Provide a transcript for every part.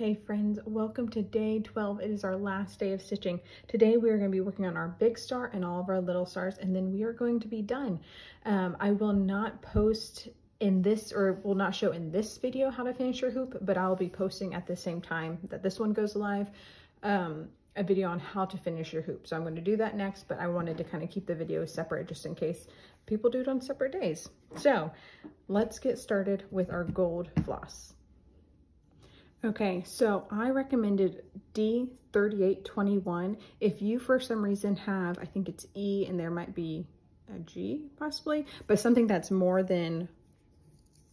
Hey friends, welcome to day 12. It is our last day of stitching. Today we are going to be working on our big star and all of our little stars, and then we are going to be done. I will not post in this, or will not show in this video how to finish your hoop, but I'll be posting at the same time that this one goes live, a video on how to finish your hoop. So I'm going to do that next, but I wanted to kind of keep the videos separate just in case people do it on separate days. So let's get started with our gold floss. Okay, so I recommended D3821. If you for some reason have, I think it's E and there might be a G possibly, but something that's more than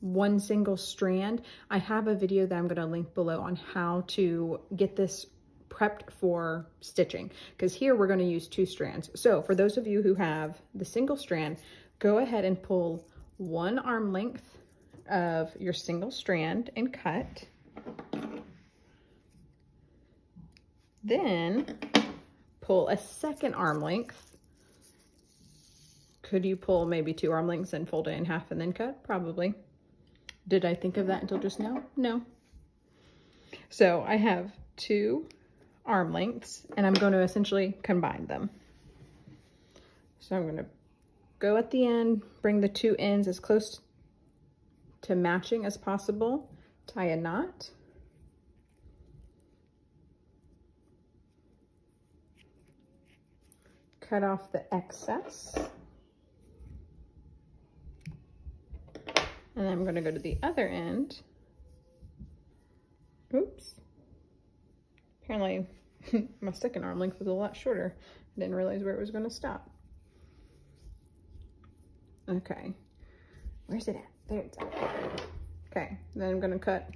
one single strand, I have a video that I'm going to link below on how to get this prepped for stitching, because here we're going to use 2 strands. So for those of you who have the single strand, go ahead and pull 1 arm length of your single strand and cut. Then pull a second arm length. Could you pull maybe 2 arm lengths and fold it in half and then cut? Probably. Did I think of that until just now? No. So I have 2 arm lengths and I'm going to essentially combine them. So I'm going to go at the end, bring the 2 ends as close to matching as possible, tie a knot. Cut off the excess. And then I'm going to go to the other end. Oops. Apparently my second arm length was a lot shorter. I didn't realize where it was going to stop. Okay. Where's it at? There it's at. Okay. Then I'm going to cut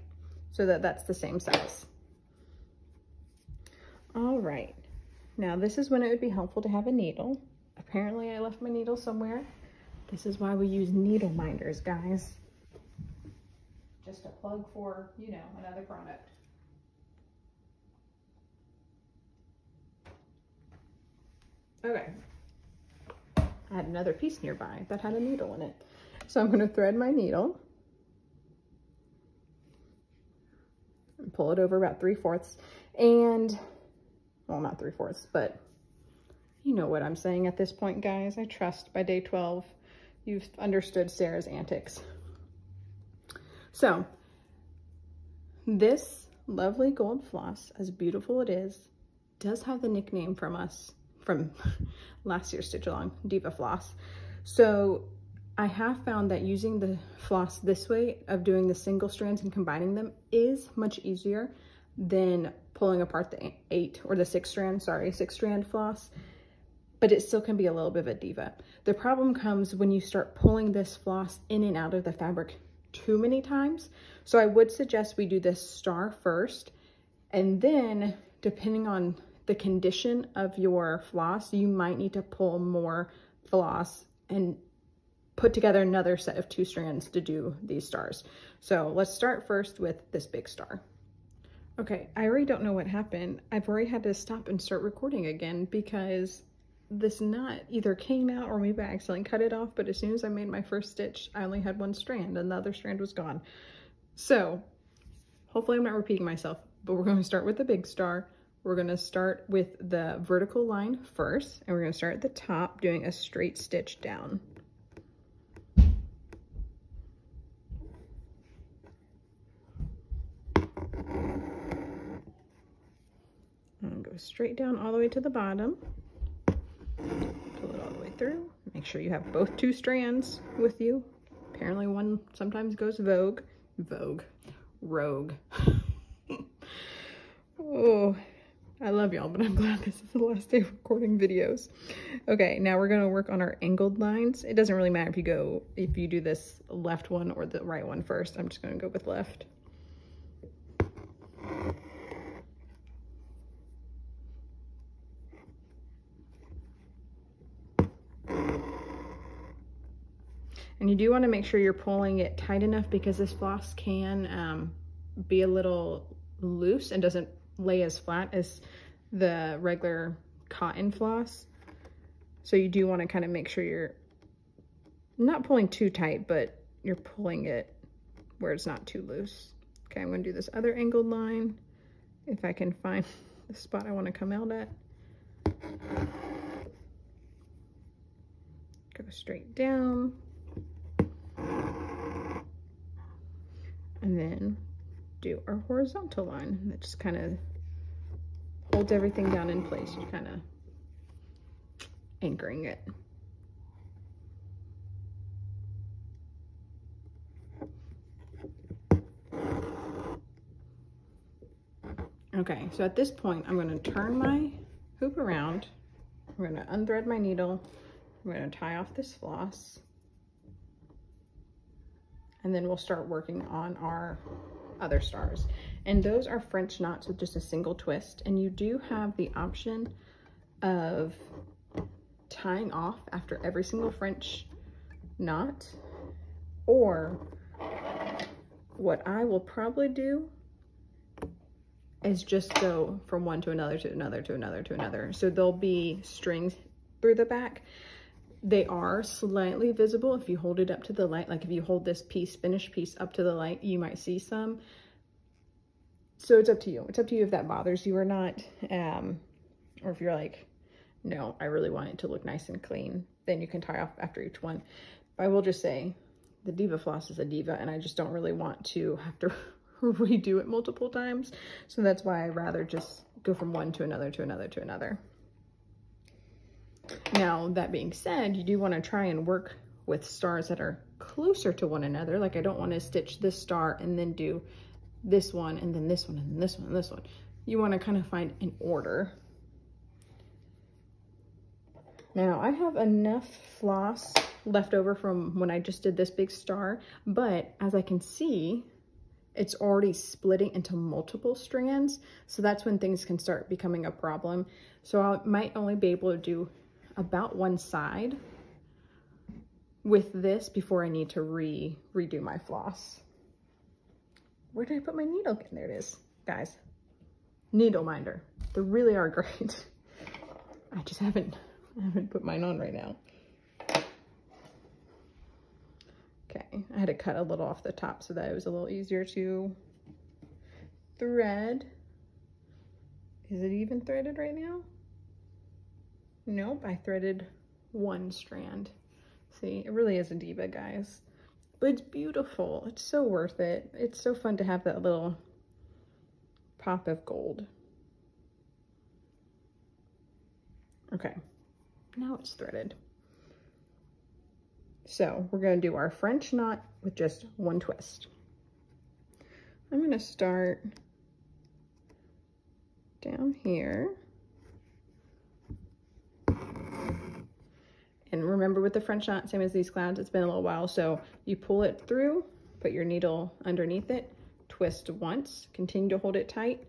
so that that's the same size. All right. Now this is when it would be helpful to have a needle. Apparently I left my needle somewhere. This is why we use needle minders, guys. Just a plug for, you know, another product. Okay. I had another piece nearby that had a needle in it. So I'm going to thread my needle and pull it over about 3/4. And well, not 3/4, but you know what I'm saying at this point, guys. I trust by day 12, you've understood Sarah's antics. So this lovely gold floss, as beautiful it is, does have the nickname from us, from last year's stitch along, Diva Floss. So I have found that using the floss this way of doing the single strands and combining them is much easier than pulling apart the 6 strand floss, but it still can be a little bit of a diva. The problem comes when you start pulling this floss in and out of the fabric too many times. So I would suggest we do this star first, and then depending on the condition of your floss, you might need to pull more floss and put together another set of 2 strands to do these stars. So let's start first with this big star. Okay, I already don't know what happened. I've already had to stop and start recording again because this knot either came out or maybe I accidentally cut it off, but as soon as I made my first stitch, I only had 1 strand and the other strand was gone. So hopefully I'm not repeating myself, but we're going to start with the big star. We're going to start with the vertical line first, and we're going to start at the top doing a straight stitch down. And go straight down all the way to the bottom. Pull it all the way through. Make sure you have both 2 strands with you. Apparently one sometimes goes rogue. Oh, I love y'all, but I'm glad this is the last day of recording videos. Okay, now we're gonna work on our angled lines. It doesn't really matter if you do this left one or the right one first. I'm just gonna go with left. And you do want to make sure you're pulling it tight enough because this floss can be a little loose and doesn't lay as flat as the regular cotton floss. So you do want to kind of make sure you're not pulling too tight, but you're pulling it where it's not too loose. Okay, I'm going to do this other angled line. if I can find the spot I want to come out at. Go straight down. And then do our horizontal line. That just kind of holds everything down in place. You're kind of anchoring it. Okay, so at this point, I'm going to turn my hoop around. I'm going to unthread my needle. I'm going to tie off this floss. And then we'll start working on our other stars. And those are French knots with just a single twist. And you do have the option of tying off after every single French knot. Or what I will probably do is just go from one to another, to another, to another, to another. So there'll be strings through the back. They are slightly visible if you hold it up to the light. Like if you hold this piece, finished piece up to the light, you might see some. So it's up to you. It's up to you if that bothers you or not. Or if you're like, no, I really want it to look nice and clean, then you can tie off after each one. But I will just say the Diva floss is a diva, and I just don't really want to have to redo it multiple times. So that's why I rather just go from one to another, to another, to another. Now, that being said, you do want to try and work with stars that are closer to one another. Like I don't want to stitch this star and then do this one and then this one and then this one and this one. You want to kind of find an order. Now, I have enough floss left over from when I just did this big star, but as I can see, it's already splitting into multiple strands. So that's when things can start becoming a problem. So I might only be able to do about one side with this before I need to redo my floss. Where did I put my needle again? There it is, guys. Needle minder. They really are great. I just haven't put mine on right now. Okay, I had to cut a little off the top so that it was a little easier to thread. Is it even threaded right now? Nope, I threaded one strand. See, it really is a diva, guys. But it's beautiful. It's so worth it. It's so fun to have that little pop of gold. Okay, now it's threaded. So we're going to do our French knot with just one twist. I'm going to start down here. And remember with the French knot, same as these clouds, it's been a little while. So you pull it through, put your needle underneath it, twist once, continue to hold it tight,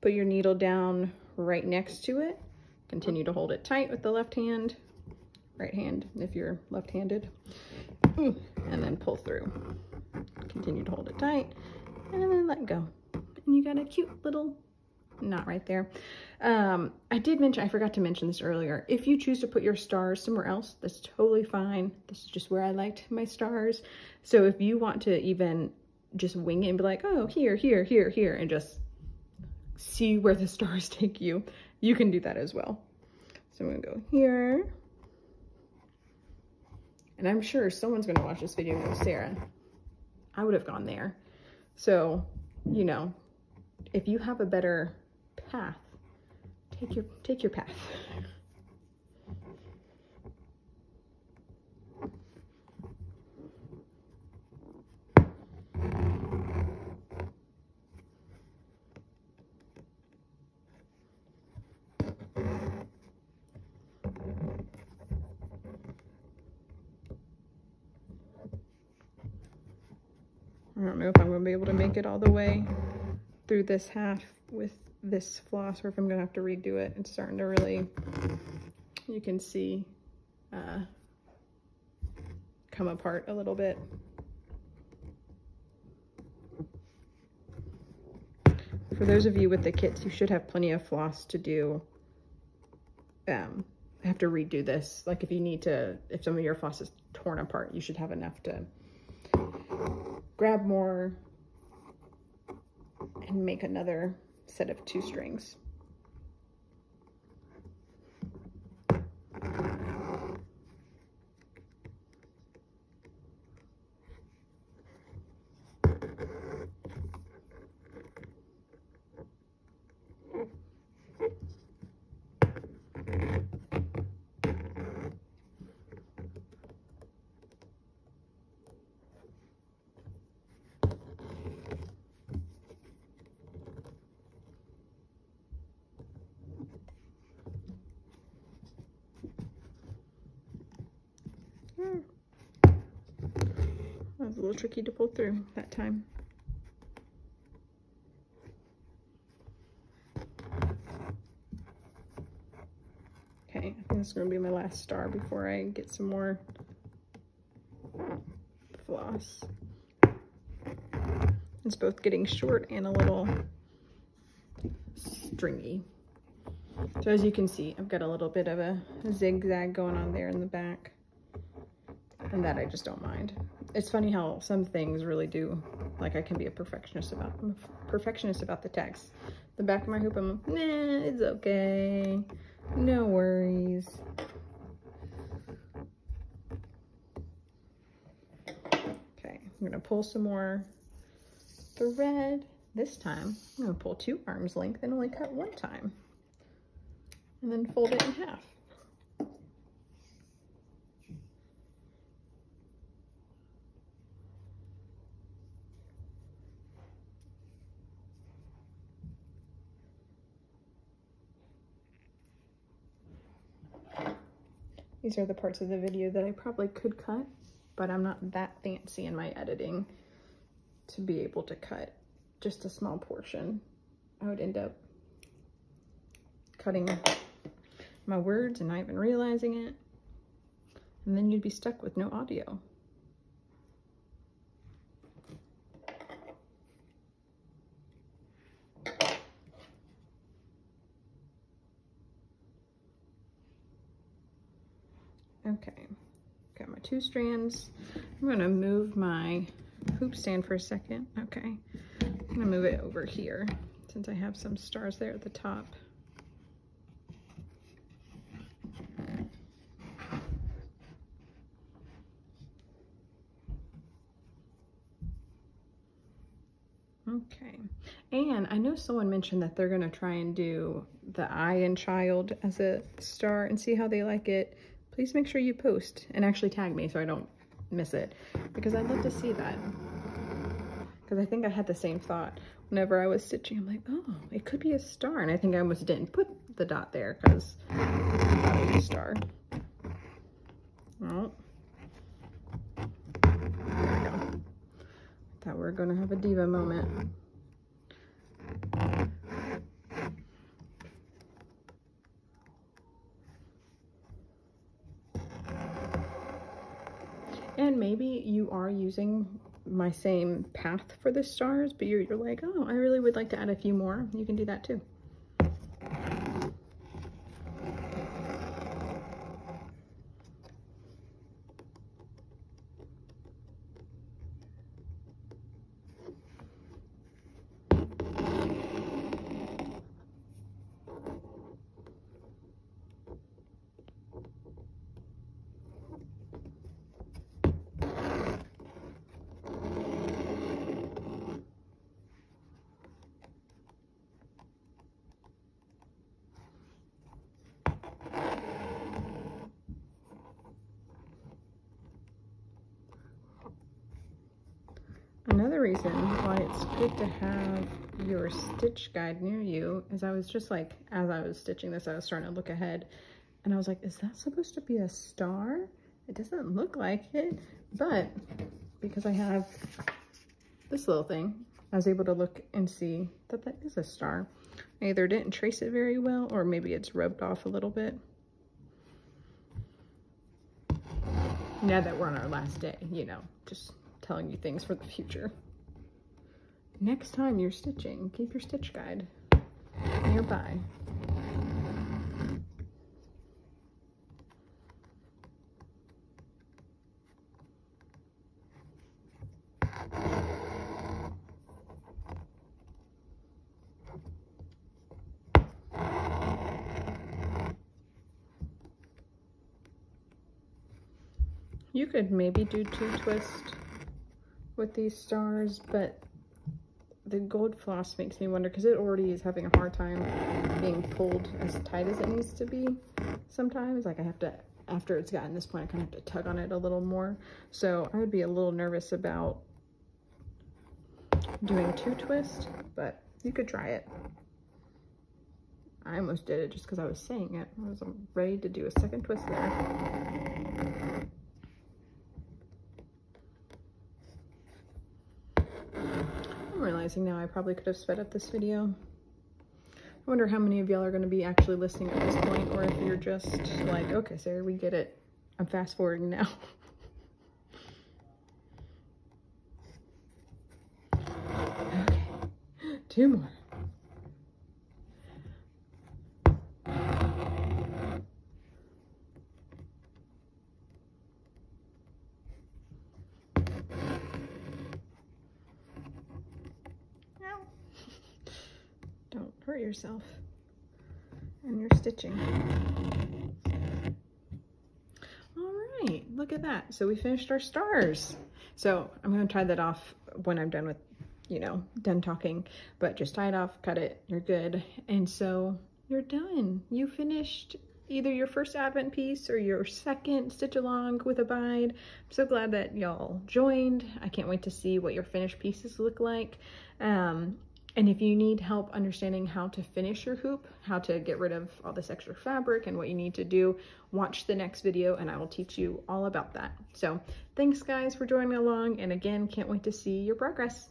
put your needle down right next to it, continue to hold it tight with the left hand, right hand if you're left-handed, and then pull through. Continue to hold it tight, and then let go. And you got a cute little knot right there. I forgot to mention this earlier. If you choose to put your stars somewhere else, that's totally fine. This is just where I liked my stars. So if you want to even just wing it and be like, oh, here, here, here, here, and just see where the stars take you, you can do that as well. So I'm gonna go here. And I'm sure someone's gonna watch this video and go, Sarah, I would have gone there. So, you know, if you have a better path, take your path. I don't know if I'm going to be able to make it all the way through this half with this floss, or if I'm going to have to redo it. It's starting to really, you can see, come apart a little bit. For those of you with the kits, you should have plenty of floss to do. I have to redo this. Like if you need to, if some of your floss is torn apart, you should have enough to grab more and make another set of 2 strings. That was a little tricky to pull through that time. Okay, I think this is going to be my last star before I get some more floss. It's both getting short and a little stringy. So as you can see, I've got a little bit of a zigzag going on there in the back, and that I just don't mind. It's funny how some things really do, like I can be a perfectionist about the text. The back of my hoop, I'm like, nah, it's okay, no worries. Okay, I'm gonna pull some more thread. This time, I'm gonna pull 2 arms length and only cut 1 time. And then fold it in half. These are the parts of the video that I probably could cut, but I'm not that fancy in my editing to be able to cut just a small portion. I would end up cutting my words and not even realizing it, and then you'd be stuck with no audio. Okay, got my 2 strands. I'm gonna move my hoop stand for a second. Okay, I'm gonna move it over here since I have some stars there at the top. Okay, and I know someone mentioned that they're gonna try and do the eye and child as a star and see how they like it. Please make sure you post and actually tag me so I don't miss it, because I'd love to see that. Because I think I had the same thought whenever I was stitching. I'm like, oh, it could be a star, and I think I almost didn't put the dot there because I thought it was a star. Oh, there we go. Thought we were gonna have a diva moment. And maybe you are using my same path for the stars, but you're like, oh, I really would like to add a few more. You can do that too. Another reason why it's good to have your stitch guide near you is I was just like, as I was stitching this, I was starting to look ahead and I was like, is that supposed to be a star? It doesn't look like it, but because I have this little thing, I was able to look and see that that is a star. I either didn't trace it very well or maybe it's rubbed off a little bit. Now that we're on our last day, you know, just telling you things for the future. Next time you're stitching, keep your stitch guide nearby. You could maybe do 2 twists with these stars, but the gold floss makes me wonder, because it already is having a hard time being pulled as tight as it needs to be sometimes. Like I have to, after it's gotten this point, I kind of have to tug on it a little more. So I would be a little nervous about doing 2 twists, but you could try it. I almost did it just because I was saying it. I was ready to do a 2nd twist there. I'm realizing now I probably could have sped up this video. I wonder how many of y'all are going to be actually listening at this point, or if you're just like, okay, Sarah, we get it. I'm fast forwarding now. Okay, 2 more. Don't hurt yourself and your stitching. All right, look at that. So we finished our stars. So I'm going to tie that off when I'm done with, you know, done talking, but just tie it off, cut it, you're good. And so you're done. You finished either your first Advent piece or your 2nd stitch along with a bind. I'm so glad that y'all joined. I can't wait to see what your finished pieces look like. And if you need help understanding how to finish your hoop, how to get rid of all this extra fabric and what you need to do, watch the next video and I will teach you all about that. So thanks guys for joining along, and again, can't wait to see your progress.